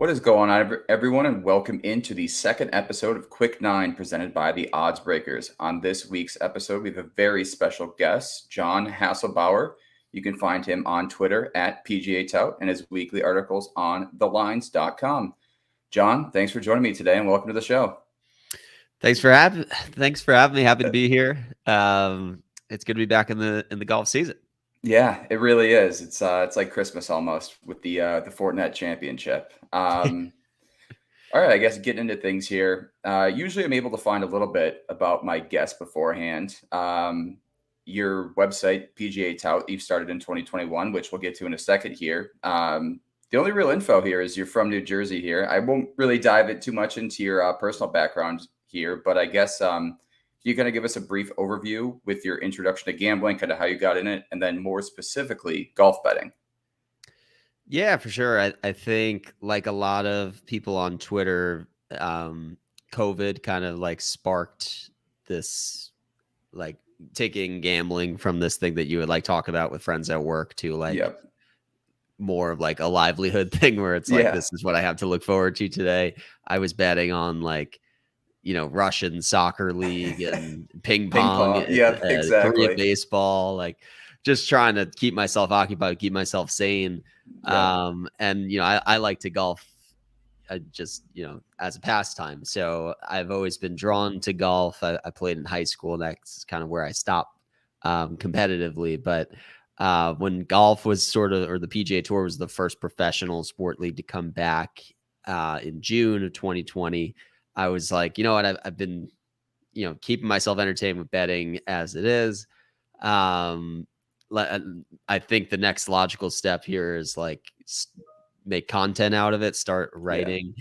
What is going on, everyone, and welcome into the second episode of Quick Nine presented by the Odds Breakers. On this week's episode, we have a very special guest, John Haslbauer. You can find him on Twitter at PGA Tout and his weekly articles on thelines.com. John, thanks for joining me today and welcome to the show. Thanks for having me. Happy to be here. It's good to be back in the golf season. Yeah, it really is. It's like Christmas almost with the Fortnite Championship. All right, I guess getting into things here. Usually I'm able to find a little bit about my guests beforehand. Your website, PGA Tout, you've started in 2021, which we'll get to in a second here. The only real info here is you're from New Jersey here. I won't really dive it too much into your personal background here, but I guess you kind of give us a brief overview with your introduction to gambling, kind of how you got in it, and then more specifically, golf betting. Yeah, for sure. I think like a lot of people on Twitter, COVID kind of like sparked this, like taking gambling from this thing that you would like talk about with friends at work to like more of like a livelihood thing where it's like, this is what I have to look forward to today. I was betting on like, Russian soccer league and ping pong. Yeah, exactly. Korean baseball, like just trying to keep myself occupied, keep myself sane. And, I like to golf just, as a pastime. So I've always been drawn to golf. I played in high school. And that's kind of where I stopped competitively. But when golf was or the PGA Tour was the first professional sport league to come back in June of 2020, I was like, you know what, I've been, keeping myself entertained with betting as it is. I think the next logical step here is like make content out of it, start writing,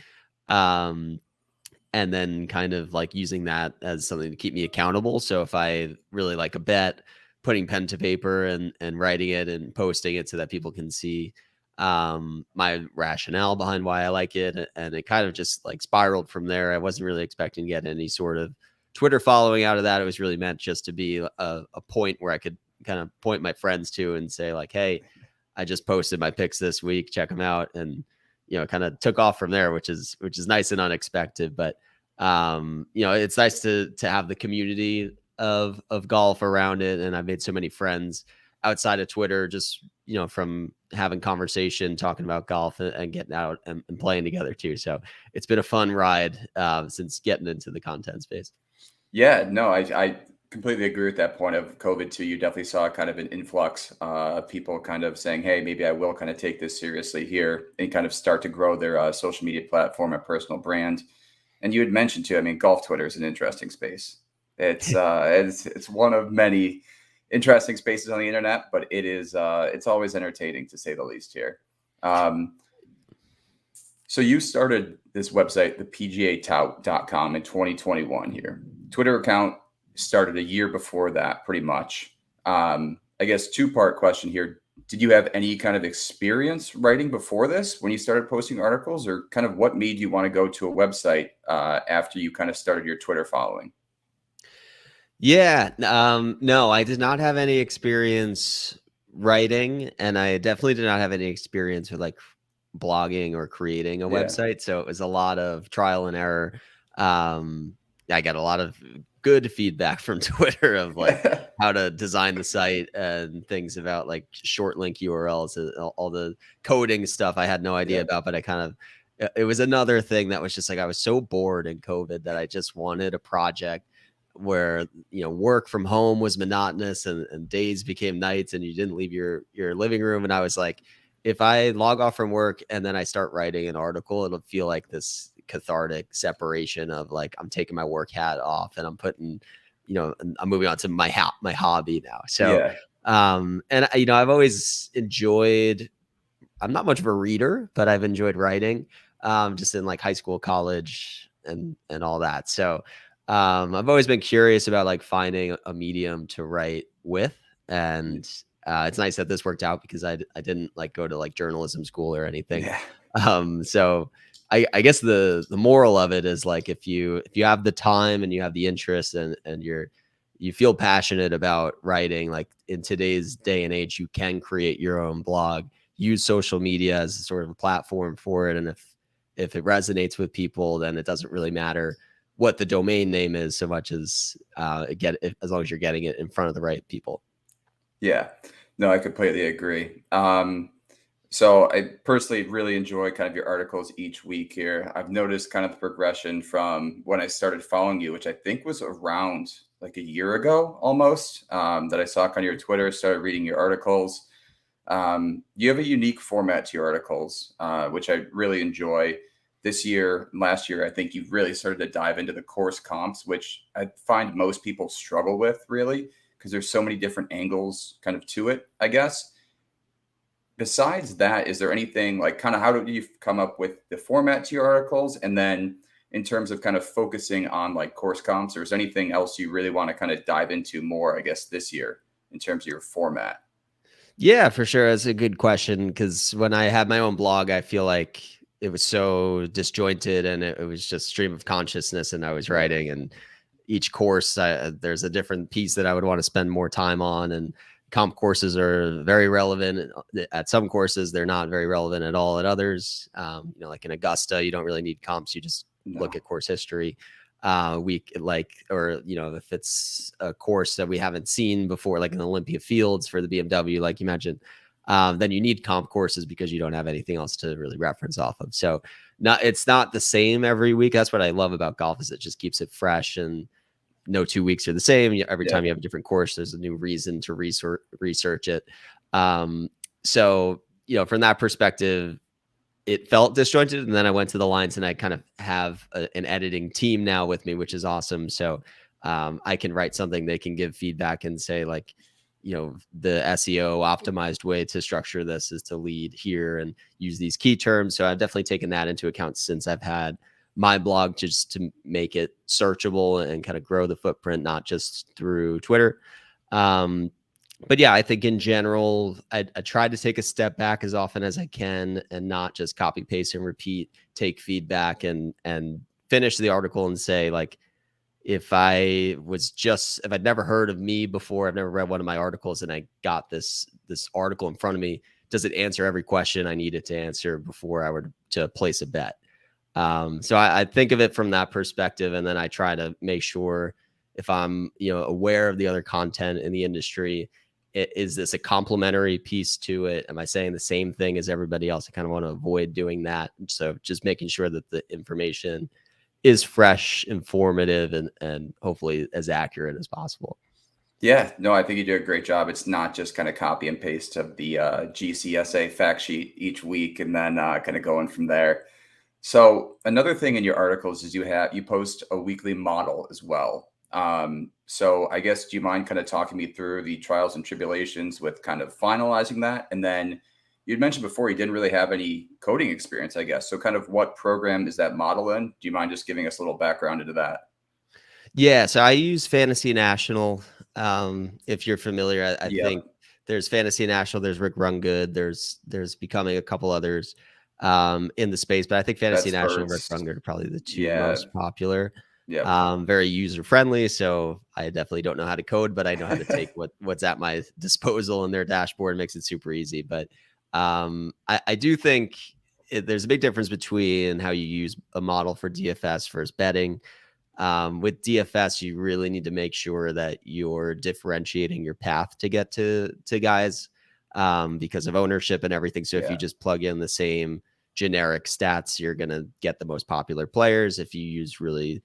and then kind of like using that as something to keep me accountable. So if I really like a bet, putting pen to paper and writing it and posting it so that people can see my rationale behind why I like it. And it kind of just like spiraled from there. I wasn't really expecting to get any sort of Twitter following out of that. It was really meant just to be a point where I could kind of point my friends to and say like, hey, I just posted my picks this week, check them out. And, kind of took off from there, which is nice and unexpected. But, it's nice to have the community of golf around it. And I've made so many friends outside of Twitter, just, from having conversation, talking about golf and getting out and playing together too. So it's been a fun ride since getting into the content space. Yeah, no, I completely agree with that point of COVID too. You definitely saw kind of an influx of people kind of saying, hey, maybe I will kind of take this seriously here and kind of start to grow their social media platform and personal brand. And you had mentioned too, I mean, golf Twitter is an interesting space. It's it's one of many interesting spaces on the internet, but it is it's always entertaining to say the least here. So you started this website, the PGAtout.com, in 2021 here. Twitter account started a year before that, pretty much. I guess two-part question here. Did you have any kind of experience writing before this when you started posting articles, or kind of what made you want to go to a website after you kind of started your Twitter following? Yeah. No, I did not have any experience writing, and I definitely did not have any experience with like blogging or creating a website. So it was a lot of trial and error. I got a lot of good feedback from Twitter of like how to design the site and things about like short link URLs, all the coding stuff I had no idea about, but it was another thing that was just like, I was so bored in COVID that I just wanted a project where, work from home was monotonous and days became nights and you didn't leave your living room. And I was like, if I log off from work and then I start writing an article, it'll feel like this cathartic separation of like, I'm taking my work hat off and I'm putting, I'm moving on to my hobby now. So, and I've always enjoyed, I'm not much of a reader, but I've enjoyed writing, just in like high school, college and all that. So, I've always been curious about like finding a medium to write with. And it's nice that this worked out because I didn't like go to like journalism school or anything. So I guess the moral of it is like, if you have the time and you have the interest and you feel passionate about writing, like in today's day and age, you can create your own blog, use social media as sort of a platform for it. And if it resonates with people, then it doesn't really matter what the domain name is so much as as long as you're getting it in front of the right people. Yeah. No, I completely agree. So I personally really enjoy kind of your articles each week here. I've noticed kind of the progression from when I started following you, which I think was around like a year ago almost, that I saw kind of your Twitter, started reading your articles. You have a unique format to your articles, which I really enjoy. This year, last year, I think you've really started to dive into the course comps, which I find most people struggle with really because there's so many different angles kind of to it, I guess. Besides that, is there anything like kind of how do you come up with the format to your articles? And then in terms of kind of focusing on like course comps, or is there anything else you really want to kind of dive into more, I guess, this year in terms of your format? Yeah, for sure. That's a good question because when I had my own blog, I feel like it was so disjointed and it was just stream of consciousness, and I was Right. writing, and each course there's a different piece that I would want to spend more time on, and comp courses are very relevant at some courses. They're not very relevant at all at others. Like in Augusta, you don't really need comps. You just look No. at course history. We like, or if it's a course that we haven't seen before, like in Olympia Fields for the BMW, like you mentioned, then you need comp courses because you don't have anything else to really reference off of. So it's not the same every week. That's what I love about golf, is it just keeps it fresh, and no 2 weeks are the same. Every time Yep. you have a different course, there's a new reason to research it. So from that perspective, it felt disjointed. And then I went to the lines, and I kind of have an editing team now with me, which is awesome. So I can write something, they can give feedback and say like, the SEO optimized way to structure this is to lead here and use these key terms. So I've definitely taken that into account since I've had my blog, just to make it searchable and kind of grow the footprint, not just through Twitter. But yeah, I think in general, I try to take a step back as often as I can and not just copy, paste, and repeat, take feedback and finish the article and say, like, if I'd never heard of me before, I've never read one of my articles, and I got this article in front of me, does it answer every question I needed to answer before I were to place a bet? So I think of it from that perspective, and then I try to make sure, if I'm aware of the other content in the industry, is this a complementary piece to it? Am I saying the same thing as everybody else? I kind of want to avoid doing that. So just making sure that the information is fresh, informative, and hopefully as accurate as possible. Yeah, no, I think you do a great job. It's not just kind of copy and paste of the GCSA fact sheet each week and then kind of going from there. So another thing in your articles is you post a weekly model as well. So I guess do you mind kind of talking me through the trials and tribulations with kind of finalizing that? And then you'd mentioned before you didn't really have any coding experience, I guess. So kind of what program is that model in? Do you mind just giving us a little background into that? Yeah, so I use Fantasy National. If you're familiar, I think Yep, there's Fantasy National, there's Rick Rungood, there's becoming a couple others in the space, but I think Fantasy that's National and Rick Hurts. Rungood are probably the two Yeah, most popular. yep. Very user friendly, so I definitely don't know how to code, but I know how to take what's at my disposal in their dashboard, makes it super easy. But I do think there's a big difference between how you use a model for DFS versus betting. With DFS, you really need to make sure that you're differentiating your path to get to guys, because of ownership and everything. So if you Yeah, just plug in the same generic stats, you're going to get the most popular players. If you use really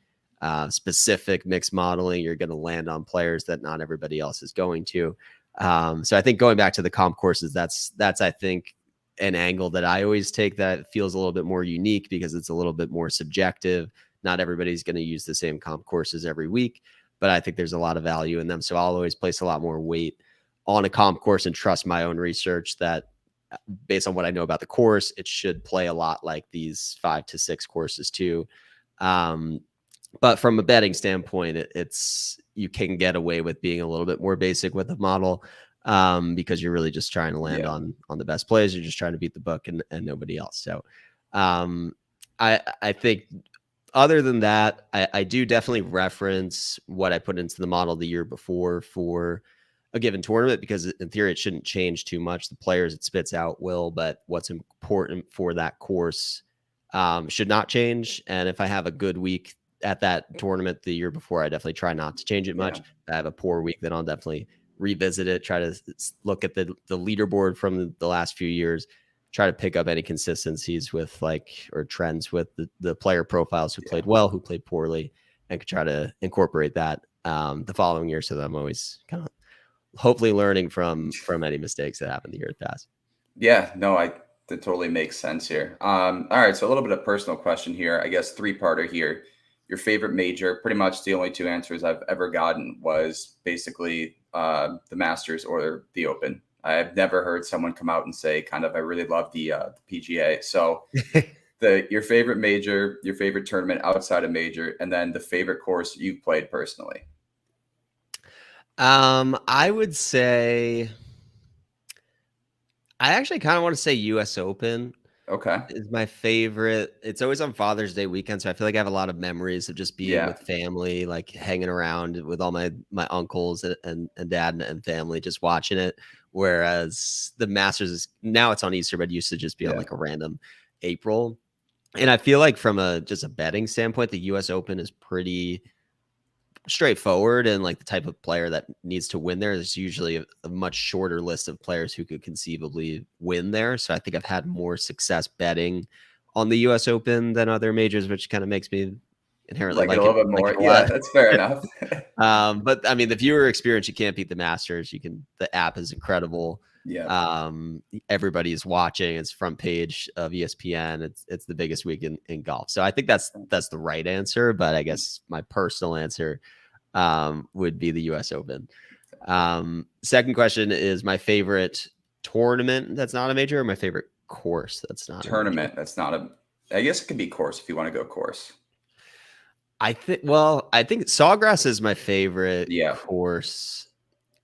specific mixed modeling, you're going to land on players that not everybody else is going to. So I think going back to the comp courses, that's I think an angle that I always take that feels a little bit more unique because it's a little bit more subjective. Not everybody's going to use the same comp courses every week, but I think there's a lot of value in them. So I'll always place a lot more weight on a comp course and trust my own research that, based on what I know about the course, it should play a lot like these 5 to 6 courses too. Um, but from a betting standpoint, it's you can get away with being a little bit more basic with the model, because you're really just trying to land yeah, on the best plays. You're just trying to beat the book and nobody else. So um, I think other than that, I do definitely reference what I put into the model the year before for a given tournament, because in theory it shouldn't change too much. The players it spits out will, but what's important for that course should not change. And if I have a good week at that tournament the year before, I definitely try not to change it much. Yeah. If I have a poor week, then I'll definitely revisit it, try to look at the leaderboard from the last few years, try to pick up any consistencies with or trends with the player profiles who played well, who played poorly, and could try to incorporate that the following year, so that I'm always kind of hopefully learning from any mistakes that happened the year past. Yeah, no, that totally makes sense here. All right, so a little bit of personal question here. I guess three-parter here. Your favorite major, pretty much the only two answers I've ever gotten was basically the Masters or the Open. I've never heard someone come out and say, kind of, I really love the PGA. So your favorite major, your favorite tournament outside of major, and then the favorite course you've played personally. I would say I actually kind of want to say US Open Okay. is my favorite. It's always on Father's Day weekend, so I feel like I have a lot of memories of just being Yeah. with family, like hanging around with all my uncles and dad and family, just watching it. Whereas the Masters is now it's on Easter, but it used to just be on Yeah. like a random April. And I feel like from just a betting standpoint, the US Open is pretty straightforward, and like the type of player that needs to win there, there's usually a much shorter list of players who could conceivably win there. So I think I've had more success betting on the US Open than other majors, which kind of makes me inherently Like it a little bit like more. it a Yeah, lot. that's fair enough. But I mean, the viewer experience, you can't beat the Masters. The app is incredible. Yeah. Everybody is watching. It's front page of ESPN. It's the biggest week in golf. So I think that's the right answer. But I guess my personal answer would be the US Open. Second question is my favorite tournament that's not a major, or my favorite course that's not a major. Tournament. That's not a. I guess it could be course if you want to go course. I think Sawgrass is my favorite course,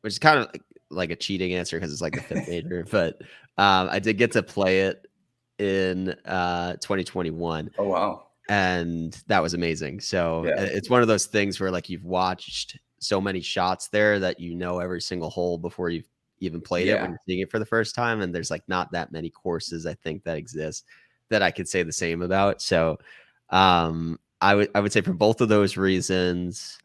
which is kind of like a cheating answer because it's like the fifth major. But I did get to play it in 2021. Oh wow. And that was amazing. So Yeah. it's one of those things where like you've watched so many shots there that you know every single hole before you've even played it when you're seeing it for the first time. And there's like not that many courses I think that exist that I could say the same about. So I would say for both of those reasons,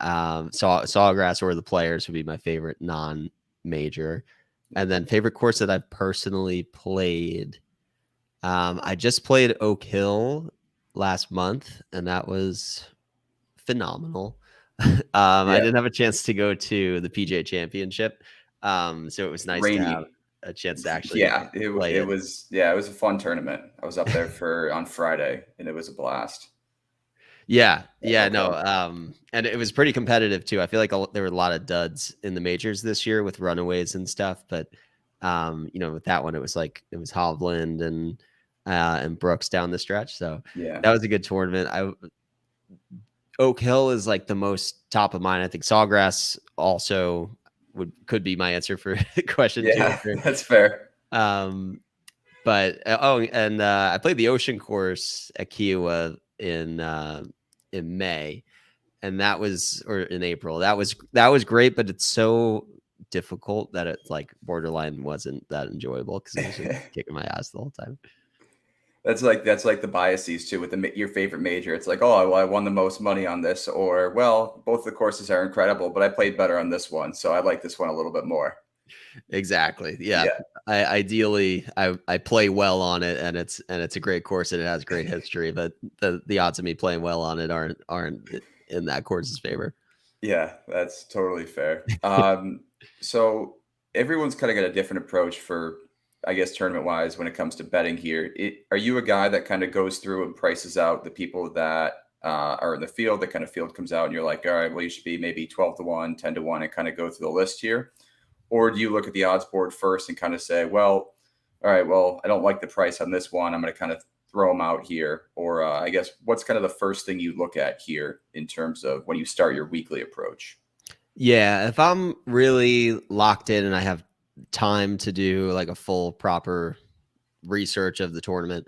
Sawgrass or the Players would be my favorite non-major. And then favorite course that I've personally played. I just played Oak Hill last month, and that was phenomenal. I didn't have a chance to go to the PGA Championship, so it was nice to have a chance to actually play it was a fun tournament. I was up there on Friday, and it was a blast. Yeah, no, and it was pretty competitive too. I feel like there were a lot of duds in the majors this year with runaways and stuff, but with that one, it was Hovland and Brooks down the stretch. So that was a good tournament. Oak Hill is like the most top of mind. I think Sawgrass also could be my answer for question two. Yeah, that's fair. But I played the Ocean Course at Kiowa in May, and or in April. That was great, but it's so difficult that it's like borderline wasn't that enjoyable because it was just kicking my ass the whole time. That's like the biases too with your favorite major. It's like, oh, well, I won the most money on this, or well, both the courses are incredible, but I played better on this one, so I like this one a little bit more. Exactly. Yeah. Ideally, I play well on it, and it's a great course and it has great history, but the odds of me playing well on it aren't in that course's favor. Yeah, that's totally fair. So everyone's kind of got a different approach for, I guess, tournament wise when it comes to betting here. Are you a guy that kind of goes through and prices out the people that are in the field? The kind of field comes out and you're like, all right, well, you should be maybe 12-1, 10-1, and kind of go through the list here? Or do you look at the odds board first and kind of say, well, all right, well, I don't like the price on this one, I'm going to kind of throw them out here? Or I guess what's kind of the first thing you look at here in terms of when you start your weekly approach? Yeah, if I'm really locked in and I have time to do like a full proper research of the tournament,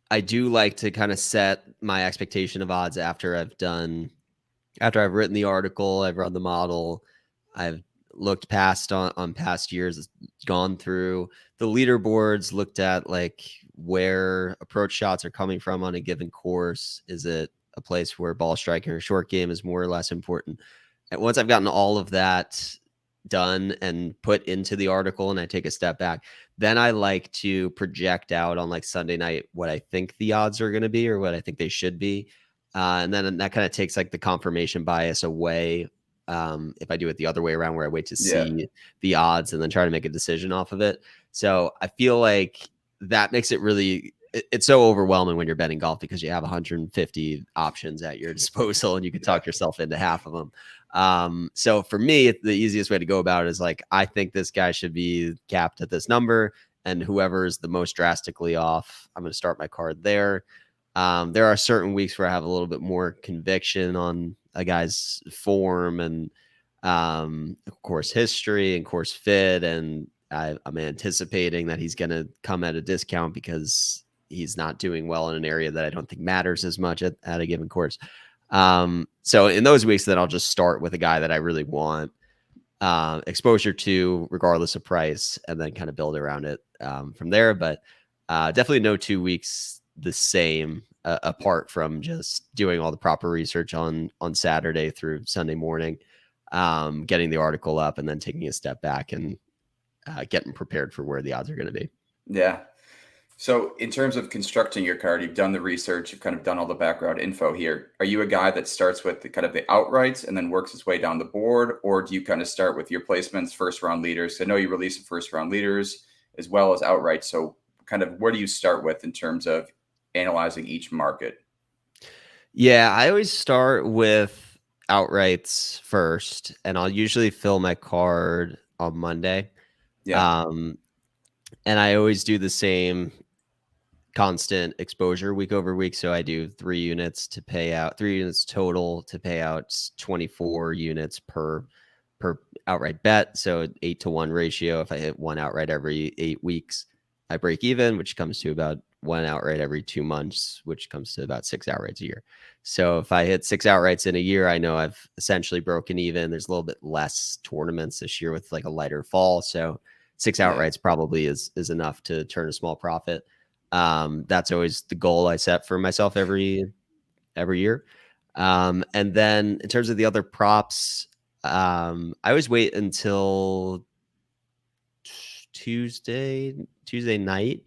I do like to kind of set my expectation of odds after I've written the article, I've run the model, I've looked past on past years, gone through the leaderboards, looked at like where approach shots are coming from on a given course. Is it a place where ball striking or short game is more or less important? And once I've gotten all of that done and put into the article and I take a step back, then I like to project out on like Sunday night what I think the odds are going to be or what I think they should be. And then that kind of takes like the confirmation bias away. If I do it the other way around where I wait to Yeah. see the odds and then try to make a decision off of it. So I feel like that makes it really, it's so overwhelming when you're betting golf because you have 150 options at your disposal and you can Yeah. talk yourself into half of them. So for me, the easiest way to go about it is like, I think this guy should be capped at this number, and whoever is the most drastically off, I'm going to start my card there. There are certain weeks where I have a little bit more conviction on a guy's form and, of course, history and course fit. And I'm anticipating that he's going to come at a discount because he's not doing well in an area that I don't think matters as much at a given course. So in those weeks, then I'll just start with a guy that I really want exposure to, regardless of price, and then kind of build around it from there. But definitely no 2 weeks the same, apart from just doing all the proper research on Saturday through Sunday morning, getting the article up, and then taking a step back and getting prepared for where the odds are going to be. Yeah. So, in terms of constructing your card, you've done the research, you've kind of done all the background info here. Are you a guy that starts with the kind of the outrights and then works his way down the board, or do you kind of start with your placements, first round leaders? I know you release the first round leaders as well as outright. So, kind of where do you start with in terms of analyzing each market? Yeah, I always start with outrights first, and I'll usually fill my card on Monday. Yeah, Um, and I always do the same constant exposure week over week. So I do 3 units total to pay out 24 units per outright bet. So 8-to-1 ratio. If I hit one outright every 8 weeks, I break even, which comes to about one outright every 2 months, which comes to about 6 outrights a year. So if I hit 6 outrights in a year, I know I've essentially broken even. There's a little bit less tournaments this year with like a lighter fall. So 6 yeah, outrights probably is enough to turn a small profit. That's always the goal I set for myself every year. And then in terms of the other props, I always wait until Tuesday night.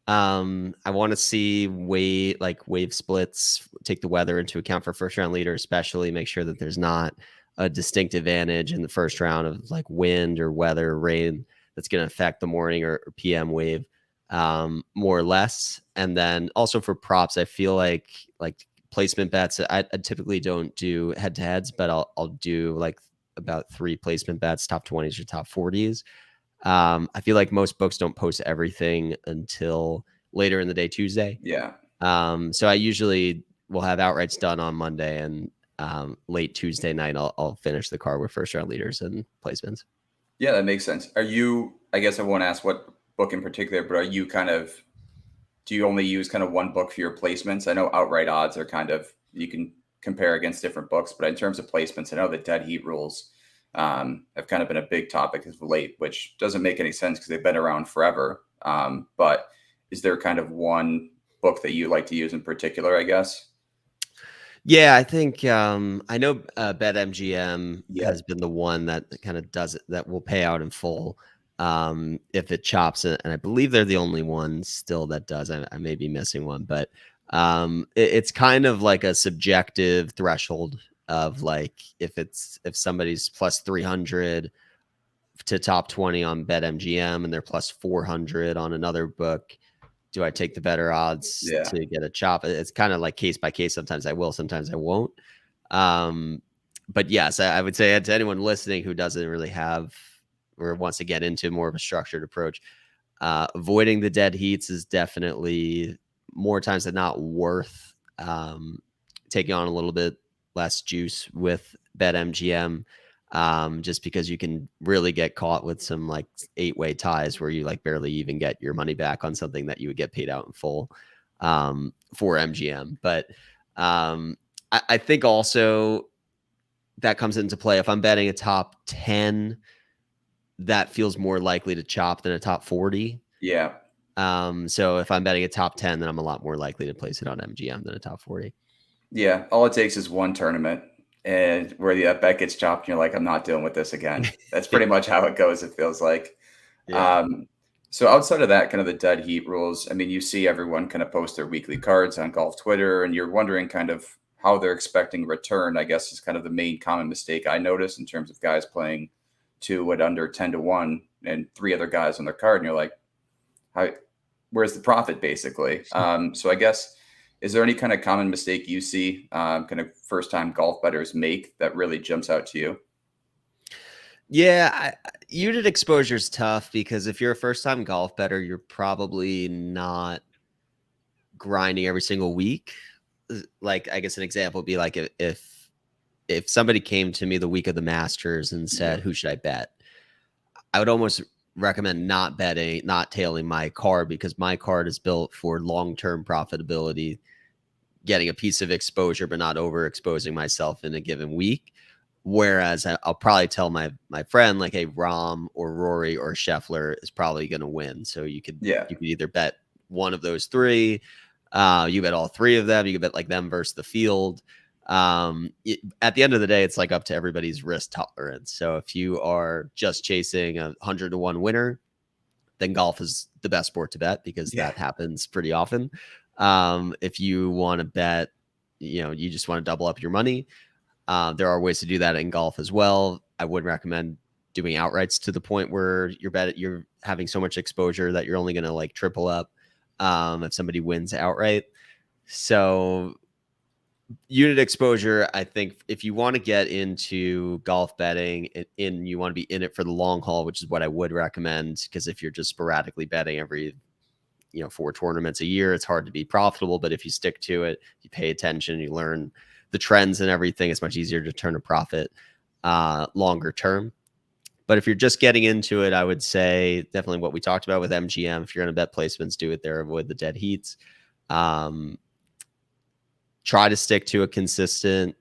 I want to see wave splits, take the weather into account for first round leader, especially make sure that there's not a distinct advantage in the first round of like wind or weather, or rain that's going to affect the morning or PM wave more or less. And then also for props, I feel like placement bets. I typically don't do head to heads, but I'll do like about 3 placement bets, top 20s or top 40s. I feel like most books don't post everything until later in the day, Tuesday. yeah. So I usually will have outrights done on Monday, and late Tuesday night, I'll finish the card with first round leaders and placements. Yeah, that makes sense. Are you, I guess I won't ask what book in particular, but are you kind of, do you only use kind of one book for your placements? I know outright odds are kind of, you can compare against different books, but in terms of placements, I know the dead heat rules have kind of been a big topic as of late, which doesn't make any sense because they've been around forever. But is there kind of one book that you like to use in particular, I guess? Yeah, I think I know BetMGM Yep. has been the one that kind of does it, that will pay out in full if it chops it, and I believe they're the only one still that does. I may be missing one, but it's kind of like a subjective threshold of like if somebody's plus 300 to top 20 on BetMGM and they're plus 400 on another book, do I take the better odds Yeah. to get a chop? It's kind of like case by case. Sometimes I will, sometimes I won't. Um, but yes, I would say to anyone listening who doesn't really have or wants to get into more of a structured approach, avoiding the dead heats is definitely more times than not worth taking on a little bit less juice with BetMGM. Just because you can really get caught with some like 8-way ties where you like barely even get your money back on something that you would get paid out in full for MGM. But I think also that comes into play. If I'm betting a top 10, that feels more likely to chop than a top 40. Yeah. So if I'm betting a top 10, then I'm a lot more likely to place it on MGM than a top 40. Yeah, all it takes is one tournament and where the bet gets chopped, and you're like, I'm not dealing with this again. That's pretty much how it goes, it feels like. Yeah. Um, so outside of that, kind of the dead heat rules, I mean, you see everyone kind of post their weekly cards on golf Twitter, and you're wondering kind of how they're expecting return, I guess is kind of the main common mistake I notice in terms of guys playing two at under 10 to 1 and three other guys on their card. And you're like, how, where's the profit basically? So I guess, is there any kind of common mistake you see kind of first time golf bettors make that really jumps out to you? Yeah, unit exposure is tough because if you're a first time golf better, you're probably not grinding every single week. Like, I guess an example would be like if somebody came to me the week of the Masters and Yeah. said, "Who should I bet?" I would almost recommend not betting, not tailing my card, because my card is built for long term profitability, getting a piece of exposure, but not overexposing myself in a given week. Whereas I'll probably tell my friend like, "Hey, Rom or Rory or Scheffler is probably going to win." So Yeah. you could either bet one of those three. You bet all three of them. You could bet like them versus the field. At the end of the day, it's like up to everybody's risk tolerance. So if you are just chasing 100 to 1 winner, then golf is the best sport to bet because Yeah. that happens pretty often. If you want to bet, you just want to double up your money. There are ways to do that in golf as well. I would recommend doing outrights to the point where you're having so much exposure that you're only going to like triple up if somebody wins outright. So unit exposure, I think if you want to get into golf betting and you want to be in it for the long haul, which is what I would recommend, because if you're just sporadically betting every 4 tournaments a year, it's hard to be profitable. But if you stick to it, you pay attention, you learn the trends and everything, it's much easier to turn a profit longer term. But if you're just getting into it, I would say definitely what we talked about with MGM. If you're going to bet placements, do it there. Avoid the dead heats. Try to stick to a consistent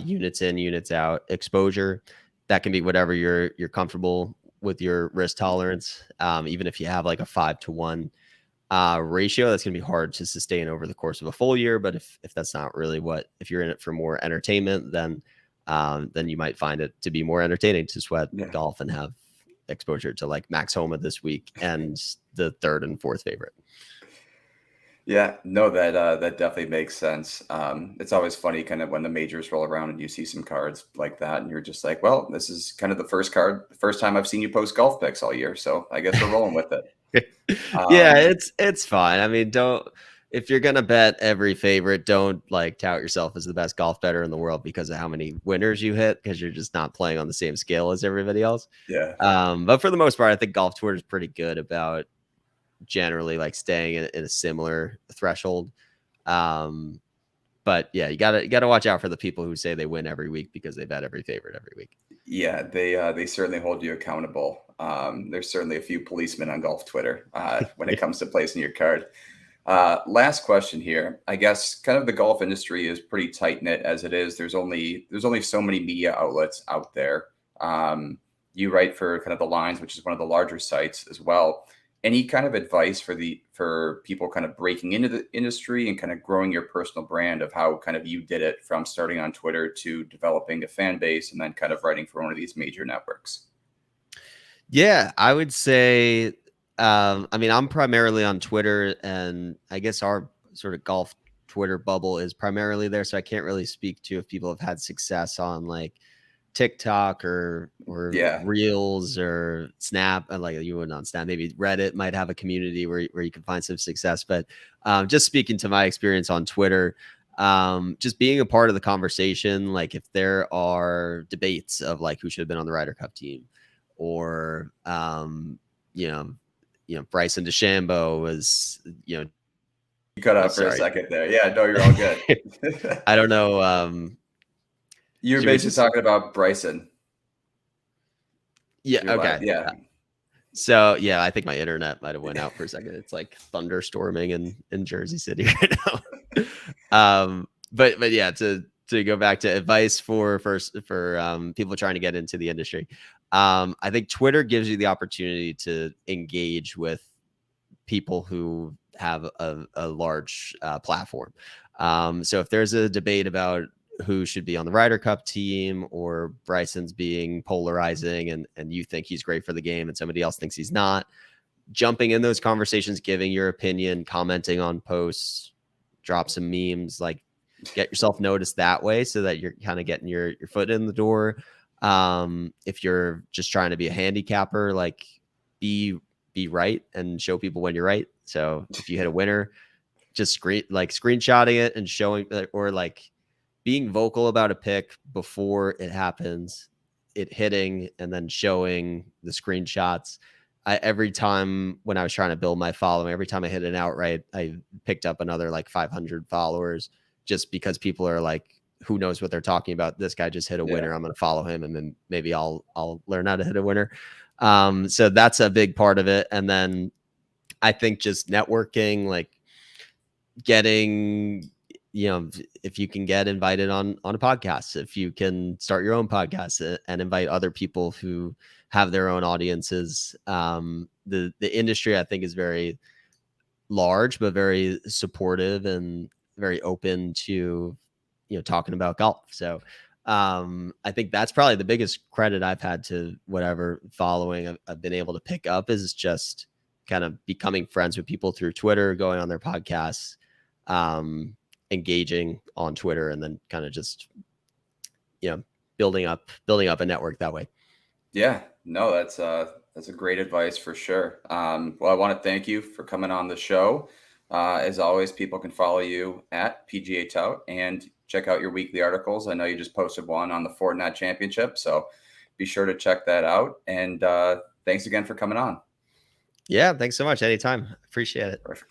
units in, units out exposure. That can be whatever you're comfortable with your risk tolerance. Even if you have like a 5 to 1 ratio, that's going to be hard to sustain over the course of a full year. But if that's not really if you're in it for more entertainment, then you might find it to be more entertaining to sweat Yeah. golf and have exposure to like Max Homa this week and the third and fourth favorite. Yeah, no, that definitely makes sense. It's always funny kind of when the majors roll around and you see some cards like that, and you're just like, well, this is kind of the first time I've seen you post golf picks all year, so I guess we're rolling with it. Yeah, Um, it's fine. I mean, if you're gonna bet every favorite, don't like tout yourself as the best golf bettor in the world because of how many winners you hit, because you're just not playing on the same scale as everybody else. yeah, But for the most part, I think golf Twitter is pretty good about generally like staying in a similar threshold. But yeah, you gotta watch out for the people who say they win every week because they bet every favorite every week. yeah, they certainly hold you accountable. There's certainly a few policemen on golf Twitter when it comes to placing your card. Last question here. I guess kind of the golf industry is pretty tight knit as it is. There's only so many media outlets out there. You write for kind of the Lines, which is one of the larger sites as well. Any kind of advice for people kind of breaking into the industry and kind of growing your personal brand of how kind of you did it from starting on Twitter to developing a fan base and then kind of writing for one of these major networks? Yeah, I would say, I mean, I'm primarily on Twitter, and I guess our sort of golf Twitter bubble is primarily there. So I can't really speak to if people have had success on like TikTok or Yeah, Reels or Snap. Like you wouldn't on Snap, maybe Reddit might have a community where you can find some success. But just speaking to my experience on Twitter, just being a part of the conversation, like if there are debates of like who should have been on the Ryder Cup team, or you know, Bryson DeChambeau was, you cut oh, out for a sorry. second there. Yeah, no, you're all good. I don't know. You were Should we basically just, talking about Bryson. yeah, You're like, okay. yeah, So yeah, I think my internet might have went out for a second. It's like thunderstorming in Jersey City right now. But yeah, to go back to advice for people trying to get into the industry. I think Twitter gives you the opportunity to engage with people who have a large platform. So if there's a debate about who should be on the Ryder Cup team, or Bryson's being polarizing and you think he's great for the game and somebody else thinks he's not, jumping in those conversations, giving your opinion, commenting on posts, drop some memes, like get yourself noticed that way so that you're kind of getting your foot in the door. If you're just trying to be a handicapper, like be right and show people when you're right. So if you hit a winner, just screenshotting it and showing, or like being vocal about a pick before it happens, it hitting, and then showing the screenshots. Every time when I was trying to build my following, every time I hit an outright, I picked up another like 500 followers, just because people are like, who knows what they're talking about? This guy just hit a winner. I'm going to follow him, and then maybe I'll learn how to hit a winner. So that's a big part of it. And then I think just networking, like getting, if you can get invited on a podcast, if you can start your own podcast and invite other people who have their own audiences. The industry, I think, is very large, but very supportive and very open to, talking about golf. So I think that's probably the biggest credit I've had to whatever following I've been able to pick up, is just kind of becoming friends with people through Twitter, going on their podcasts, engaging on Twitter, and then kind of just, building up a network that way. Yeah, no, that's a great advice for sure. Well, I want to thank you for coming on the show. As always, people can follow you at PGA Tout and check out your weekly articles. I know you just posted one on the Fortnite Championship, so be sure to check that out. And thanks again for coming on. Yeah, thanks so much. Anytime. Appreciate it. Perfect.